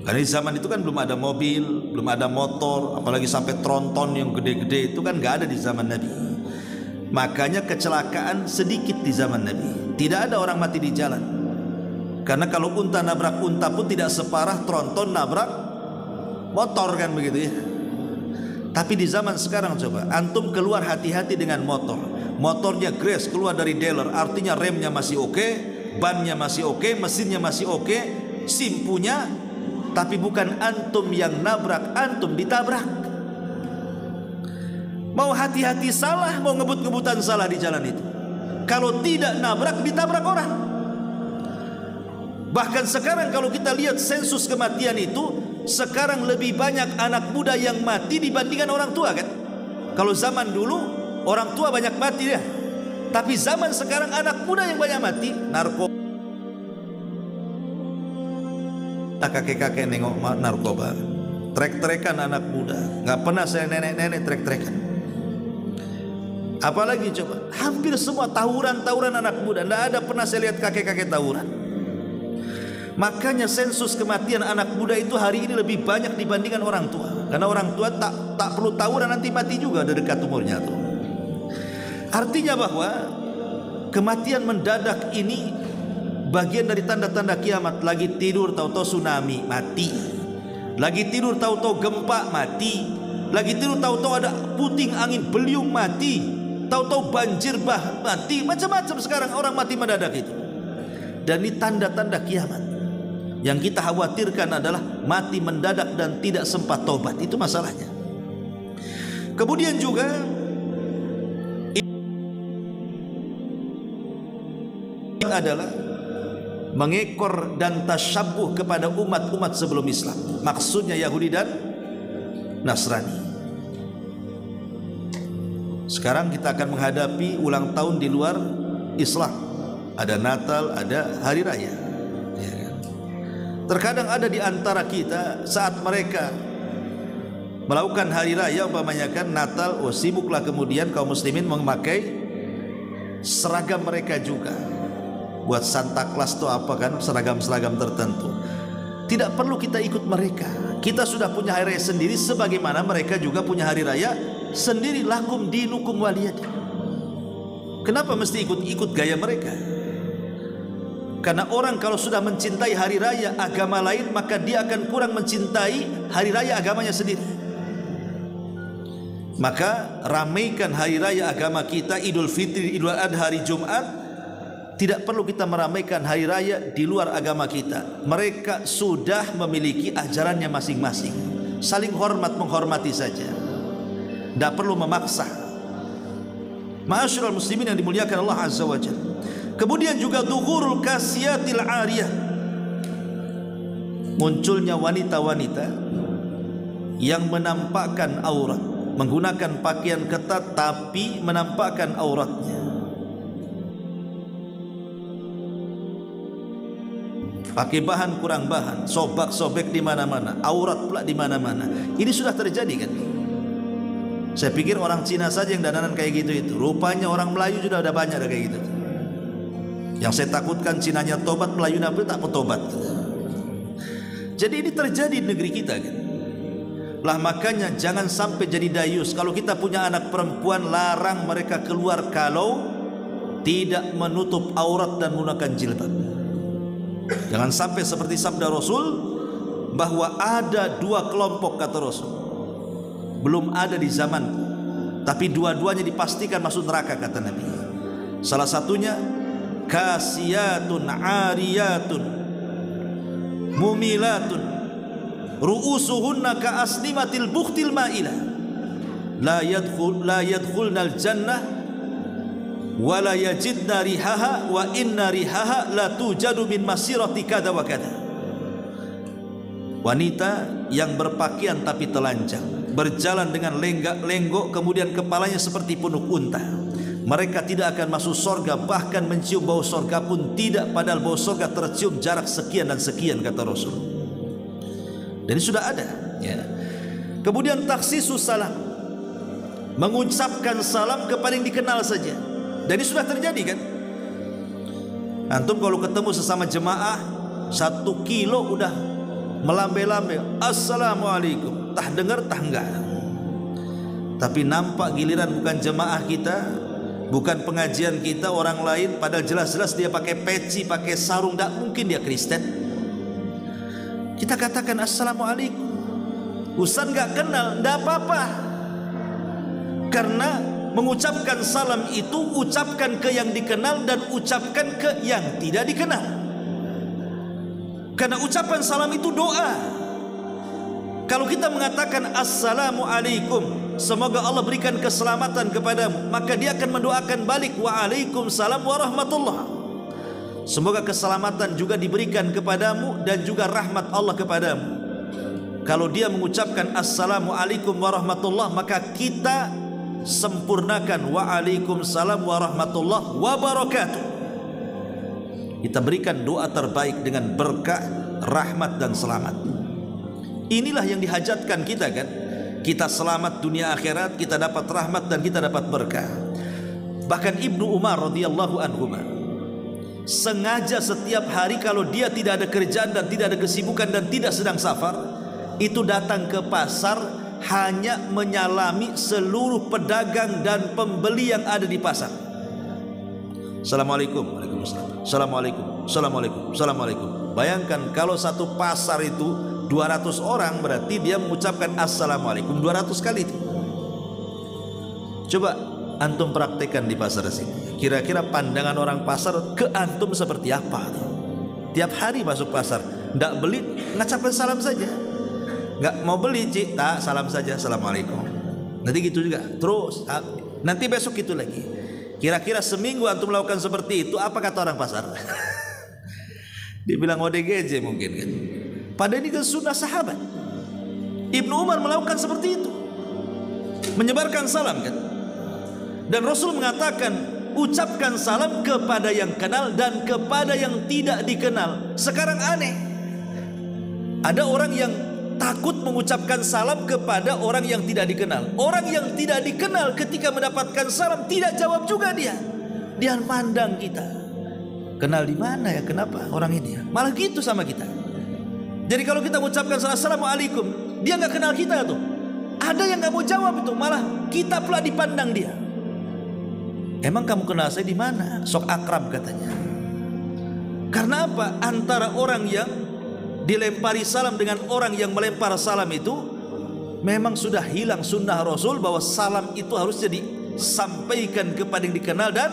Karena di zaman itu kan belum ada mobil, belum ada motor, apalagi sampai tronton yang gede-gede itu kan nggak ada di zaman Nabi. Makanya kecelakaan sedikit di zaman Nabi. Tidak ada orang mati di jalan. Karena kalau unta nabrak unta pun tidak separah tronton nabrak motor kan begitu ya. Tapi di zaman sekarang coba antum keluar hati-hati dengan motor. Motornya grace keluar dari dealer, artinya remnya masih oke, bannya masih oke, mesinnya masih oke, SIM punya, tapi bukan antum yang nabrak, antum ditabrak. Mau hati-hati salah, mau ngebut-ngebutan salah di jalan itu. Kalau tidak nabrak, ditabrak orang. Bahkan sekarang kalau kita lihat sensus kematian itu, sekarang lebih banyak anak muda yang mati dibandingkan orang tua kan. Kalau zaman dulu orang tua banyak mati ya. Tapi zaman sekarang anak muda yang banyak mati. Narkoba. Kakek-kakek nengok narkoba. Trek-trekan anak muda. Gak pernah saya nenek-nenek trek-trekan. Apalagi coba, hampir semua tawuran-tawuran anak muda. Gak ada pernah saya lihat kakek-kakek tawuran. Makanya sensus kematian anak muda itu hari ini lebih banyak dibandingkan orang tua. Karena orang tua tak perlu tawuran, nanti mati juga udah dekat umurnya tuh. Artinya bahwa kematian mendadak ini bagian dari tanda-tanda kiamat. Lagi tidur tahu-tahu tsunami, mati. Lagi tidur tahu-tahu gempa, mati. Lagi tidur tahu-tahu ada puting angin beliung, mati. Tahu-tahu banjir mati. Macam-macam sekarang orang mati mendadak itu. Dan ini tanda-tanda kiamat. Yang kita khawatirkan adalah mati mendadak dan tidak sempat tobat. Itu masalahnya. Kemudian juga adalah mengekor dan tasyabuh kepada umat-umat sebelum Islam. Maksudnya Yahudi dan Nasrani. Sekarang kita akan menghadapi ulang tahun di luar Islam. Ada Natal, ada Hari Raya. Terkadang ada di antara kita saat mereka melakukan hari raya, umpamanya kan Natal, sibuklah kemudian kaum muslimin memakai seragam mereka juga. Buat Santa Claus itu apa kan, seragam-seragam tertentu. Tidak perlu kita ikut mereka. Kita sudah punya hari raya sendiri, sebagaimana mereka juga punya hari raya sendiri. Lakum dinukum waliyadin. Kenapa mesti ikut-ikut gaya mereka? Karena orang kalau sudah mencintai hari raya agama lain, maka dia akan kurang mencintai hari raya agamanya sendiri. Maka ramaikan hari raya agama kita, Idul Fitri, Idul Adha, hari Jumat. Tidak perlu kita meramaikan hari raya di luar agama kita. Mereka sudah memiliki ajarannya masing-masing. Saling hormat menghormati saja. Tidak perlu memaksa. Ma'asyiral muslimin yang dimuliakan Allah Azza wa Jalla. Kemudian juga dhuhurul kasiyatil ariyah. Munculnya wanita-wanita yang menampakkan aurat, menggunakan pakaian ketat tapi menampakkan auratnya. Pakai bahan kurang bahan, sobak-sobek di mana-mana, aurat pula di mana-mana. Ini sudah terjadi kan? Saya pikir orang Cina saja yang dandanan kayak gitu itu. Rupanya orang Melayu sudah ada banyak ada kayak gitu. Yang saya takutkan Cinanya tobat, Melayu tak bertobat. Jadi ini terjadi di negeri kita kan? Lah makanya jangan sampai jadi dayus. Kalau kita punya anak perempuan, larang mereka keluar kalau tidak menutup aurat dan menggunakan jilbab. Jangan sampai seperti sabda Rasul bahwa ada dua kelompok, kata Rasul, belum ada di zamanku, tapi dua-duanya dipastikan masuk neraka, kata Nabi. Salah satunya kasiyatun ariyatun mumilatun ru'usuhunna ka aslimatil bukhtil ma'ilah la yadkhulnal jannah wa la yajidna rihaha wa inna rihaha la tujadu min masirati kada wa kada. Wanita yang berpakaian tapi telanjang, berjalan dengan lenggak-lenggok, kemudian kepalanya seperti punuk unta. Mereka tidak akan masuk surga, bahkan mencium bau surga pun tidak, padahal bau surga tercium jarak sekian dan sekian, kata Rasul. Dan ini sudah ada, ya. Kemudian taksisus salam, mengucapkan salam kepada yang dikenal saja. Dan ini sudah terjadi, kan? Antum kalau ketemu sesama jemaah 1 kilo udah melambai-lambai assalamualaikum, tah dengar tah enggak. Tapi nampak giliran bukan jemaah kita, bukan pengajian kita, orang lain, padahal jelas-jelas dia pakai peci, pakai sarung, tidak mungkin dia Kristen. Kita katakan assalamualaikum, Ustaz nggak kenal, tidak apa-apa, karena mengucapkan salam itu ucapkan ke yang dikenal dan ucapkan ke yang tidak dikenal. Karena ucapan salam itu doa. Kalau kita mengatakan assalamualaikum, semoga Allah berikan keselamatan kepadamu, maka dia akan mendoakan balik waalaikumsalam warahmatullah, semoga keselamatan juga diberikan kepadamu dan juga rahmat Allah kepadamu. Kalau dia mengucapkan assalamualaikum warahmatullah, maka kita sempurnakan waalaikumsalam warahmatullah wabarakatuh. Kita berikan doa terbaik dengan berkah, rahmat dan selamat. Inilah yang dihajatkan kita, kan? Kita selamat dunia akhirat, kita dapat rahmat dan kita dapat berkah. Bahkan Ibnu Umar radhiyallahu anhu sengaja setiap hari kalau dia tidak ada kerjaan dan tidak ada kesibukan dan tidak sedang safar, itu datang ke pasar hanya menyalami seluruh pedagang dan pembeli yang ada di pasar. Assalamualaikum, waalaikumsalam, assalamualaikum, assalamualaikum, assalamualaikum. Bayangkan kalau satu pasar itu 200 orang, berarti dia mengucapkan assalamualaikum 200 kali itu. Coba antum praktekkan di pasar sini. Kira-kira pandangan orang pasar ke antum seperti apa? Tiap hari masuk pasar, tidak beli, ngacapkan salam saja. Nggak mau beli, cik, tak, salam saja, assalamualaikum. Nanti gitu juga, terus nanti besok gitu lagi. Kira-kira seminggu antum melakukan seperti itu, apa kata orang pasar? Dibilang ODGJ mungkin, kan? Padahal ini kan sunnah sahabat. Ibnu Umar melakukan seperti itu, menyebarkan salam, kan? Dan Rasul mengatakan ucapkan salam kepada yang kenal dan kepada yang tidak dikenal. Sekarang aneh, ada orang yang takut mengucapkan salam kepada orang yang tidak dikenal. Orang yang tidak dikenal ketika mendapatkan salam tidak jawab juga dia. Dia pandang kita, kenal di mana ya, kenapa orang ini ya? Malah gitu sama kita. Jadi kalau kita mengucapkan assalamualaikum, dia nggak kenal kita tuh. Ada yang nggak mau jawab itu, malah kita pula dipandang dia. Emang kamu kenal saya di mana? Sok akrab katanya. Karena apa? Antara orang yang dilempari salam dengan orang yang melempar salam itu memang sudah hilang sunnah Rasul bahwa salam itu harusnya disampaikan kepada yang dikenal dan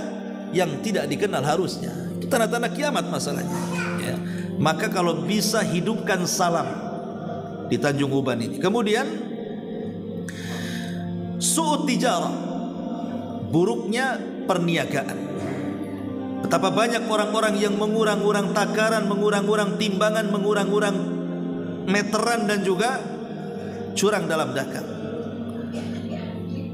yang tidak dikenal harusnya. Itu tanda-tanda kiamat masalahnya, ya. Maka kalau bisa hidupkan salam di Tanjung Uban ini. Kemudian su'ut tijarah, buruknya perniagaan. Betapa banyak orang-orang yang mengurang-urang takaran, mengurang-urang timbangan, mengurang-urang meteran dan juga curang dalam dagang.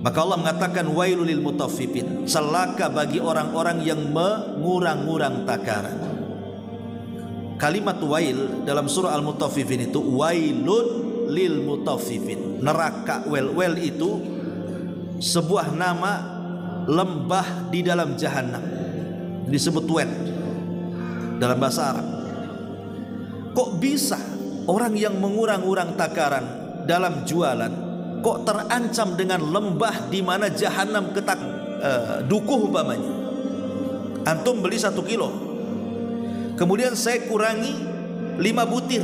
Maka Allah mengatakan wailul lil mutaffifin, celaka bagi orang-orang yang mengurang-urang takaran. Kalimat wail dalam surah Al-Mutaffifin itu wailun lil mutaffifin. Neraka wel itu sebuah nama lembah di dalam jahanam, disebut wad dalam bahasa Arab. Kok bisa orang yang mengurang-urang takaran dalam jualan kok terancam dengan lembah di mana jahanam ketak dukuh umpamanya. Antum beli 1 kilo, kemudian saya kurangi 5 butir,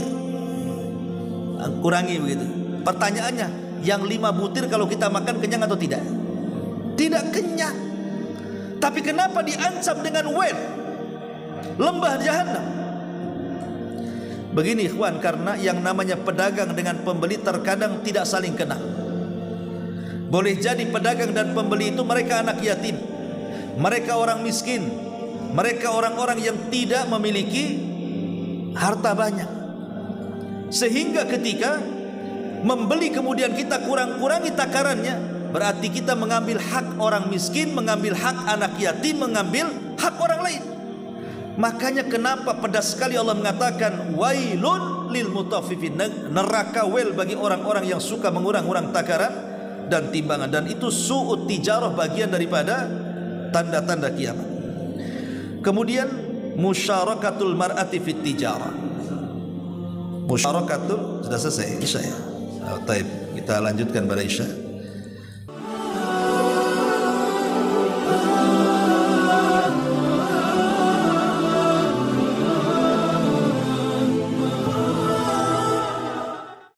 kurangi begitu. Pertanyaannya, yang 5 butir kalau kita makan kenyang atau tidak? Tidak kenyang. Tapi kenapa diancam dengan wel, lembah jahanam? Begini ikhwan, karena yang namanya pedagang dengan pembeli terkadang tidak saling kenal. Boleh jadi pedagang dan pembeli itu mereka anak yatim, mereka orang miskin, mereka orang-orang yang tidak memiliki harta banyak, sehingga ketika membeli kemudian kita kurang-kurangi takarannya, berarti kita mengambil hak orang miskin, mengambil hak anak yatim, mengambil hak orang lain. Makanya kenapa pedas sekali Allah mengatakan wailun lil mutaffifin, neraka wel bagi orang-orang yang suka mengurang-urang takaran dan timbangan. Dan itu su'ut tijarah, bagian daripada tanda-tanda kiamat. Kemudian musyarakatul mar'ati fit tijarah. Musyarakatul sudah selesai Isya ya. Taib, kita lanjutkan pada Isya.